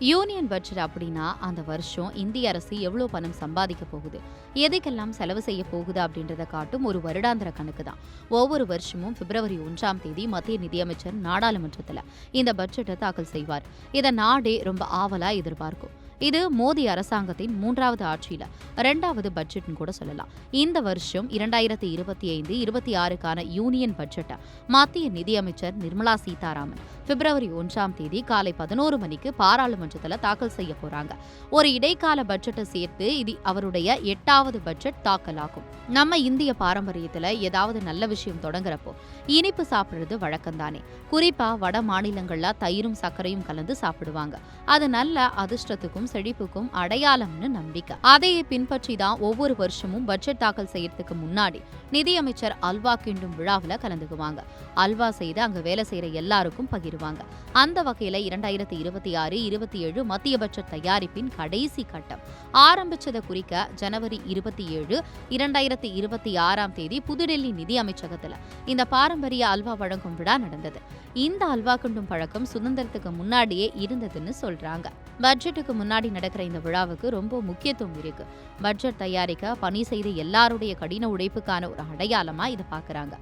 Union budget அப்படின்னா அந்த வருஷம் இந்திய அரசு எவ்வளோ பணம் சம்பாதிக்க போகுது, எதுக்கெல்லாம் செலவு செய்ய போகுது அப்படின்றத காட்டும் ஒரு வருடாந்திர கணக்கு தான். ஒவ்வொரு வருஷமும் பிப்ரவரி 1ஆம் தேதி மத்திய நிதியமைச்சர் நாடாளுமன்றத்தில் இந்த பட்ஜெட்டை தாக்கல் செய்வார். இதை நாடே ரொம்ப ஆவலா எதிர்பார்க்கும். இது மோடி அரசாங்கத்தின் 3வது ஆட்சியில 2வது பட்ஜெட்னு கூட சொல்லலாம். இந்த வருஷம் 2025-26க்கான யூனியன் பட்ஜெட்டை மத்திய நிதியமைச்சர் நிர்மலா சீதாராமன் பிப்ரவரி 1ஆம் தேதி காலை 11 மணிக்கு பாராளுமன்றத்தில் தாக்கல் செய்ய போறாங்க. ஒரு இடைக்கால பட்ஜெட்டை சேர்த்து இது அவருடைய 8வது பட்ஜெட் தாக்கல் ஆகும். நம்ம இந்திய பாரம்பரியத்துல ஏதாவது நல்ல விஷயம் தொடங்குறப்போ இனிப்பு சாப்பிடுறது வழக்கம்தானே. குறிப்பா வட மாநிலங்கள்ல தயிரும் சர்க்கரையும் கலந்து சாப்பிடுவாங்க. அது நல்ல அதிர்ஷ்டத்துக்கும் செழிப்புக்கும் அடையாளம்னு நம்பிக்கை. அதையே பின்பற்றி தான் ஒவ்வொரு வருஷமும் பட்ஜெட் தாக்கல் செய்யறதுக்கு முன்னாடி நிதியமைச்சர் அல்வா கிண்டும் விழாவில் கலந்துக்குவாங்க. அல்வா செய்து அங்க வேலை செய்யற எல்லாருக்கும் பகிருவாங்க. அந்த வகையில 2026-27 மத்திய பட்ஜெட் தயாரிப்பின் கடைசி கட்டம் ஆரம்பிச்சதை குறிக்க ஜனவரி 27, 2026ஆம் தேதி புதுடெல்லி நிதி அமைச்சகத்துல இந்த பாரம்பரிய அல்வா வழங்கும் விழா நடந்தது. இந்த அல்வா கிண்டும் பழக்கம் சுதந்திரத்துக்கு முன்னாடியே இருந்ததுன்னு சொல்றாங்க. பட்ஜெட்டுக்கு முன்னாடி நடக்கிற இந்த விழாவுக்கு ரொம்ப முக்கியத்துவம் இருக்கு. பட்ஜெட் தயாரிக்க பணி செய்த எல்லாருடைய கடின உழைப்புக்கான ஒரு அடையாளமா இதை பாக்குறாங்க.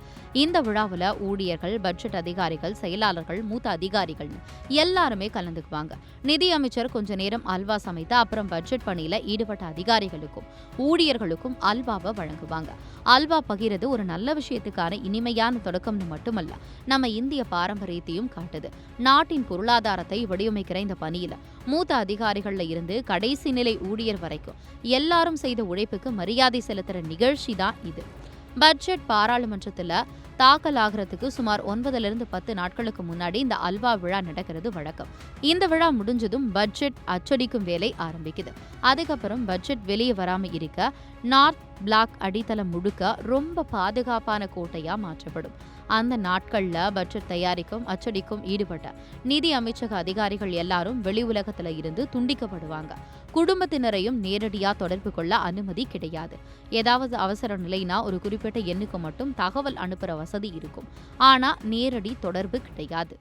இந்த விழாவில் ஊழியர்கள், பட்ஜெட் அதிகாரிகள், செயலாளர்கள், மூத்த அதிகாரிகள் எல்லாருமே கலந்துக்குவாங்க. நிதி அமைச்சர் கொஞ்ச நேரம் அல்வா சமைத்து அப்புறம் பட்ஜெட் பணியில ஈடுபட்ட அதிகாரிகளுக்கும் ஊழியர்களுக்கும் அல்வாவை வழங்குவாங்க. அல்வா பகிர்றது ஒரு நல்ல விஷயத்துக்கான இனிமையான தொடக்கம்னு மட்டுமல்ல, நம்ம இந்திய பாரம்பரியத்தையும் காட்டுது. நாட்டின் பொருளாதாரத்தை வடிவமைக்கிற இந்த பணியில மூத்த அதிகாரிகள்ல இருந்து கடைசி நிலை ஊழியர் வரைக்கும் எல்லாரும் செய்த உழைப்புக்கு மரியாதை செலுத்துற நிகழ்ச்சி தான் இது. பட்ஜெட் பாராளுமன்றத்துல தாக்கல் ஆகிறதுக்கு சுமார் 9-10 நாட்களுக்கு முன்னாடி இந்த அல்வா விழா நடக்கிறது வழக்கம். இந்த விழா முடிஞ்சதும் பட்ஜெட் அச்சடிக்கும் வேலை ஆரம்பிக்குது. அதுக்கப்புறம் பட்ஜெட் வெளியே வராம இருக்க நார்த் பிளாக் அடித்தளம் முழுக்க ரொம்ப பாதுகாப்பான கோட்டையா மாற்றப்படும். அந்த நாட்கள்ல பட்ஜெட் தயாரிக்கும் அச்சடிக்கும் ஈடுபட்ட நிதி அமைச்சக அதிகாரிகள் எல்லாரும் வெளி உலகத்துல இருந்து துண்டிக்கப்படுவாங்க. குடும்பத்தினரையும் நேரடியா தொடர்பு கொள்ள அனுமதி கிடையாது. ஏதாவது அவசர நிலைனா ஒரு குறிப்பிட்ட எண்ணுக்கு மட்டும் தகவல் அனுப்புற வசதி இருக்கும். ஆனா நேரடி தொடர்பு கிடையாது.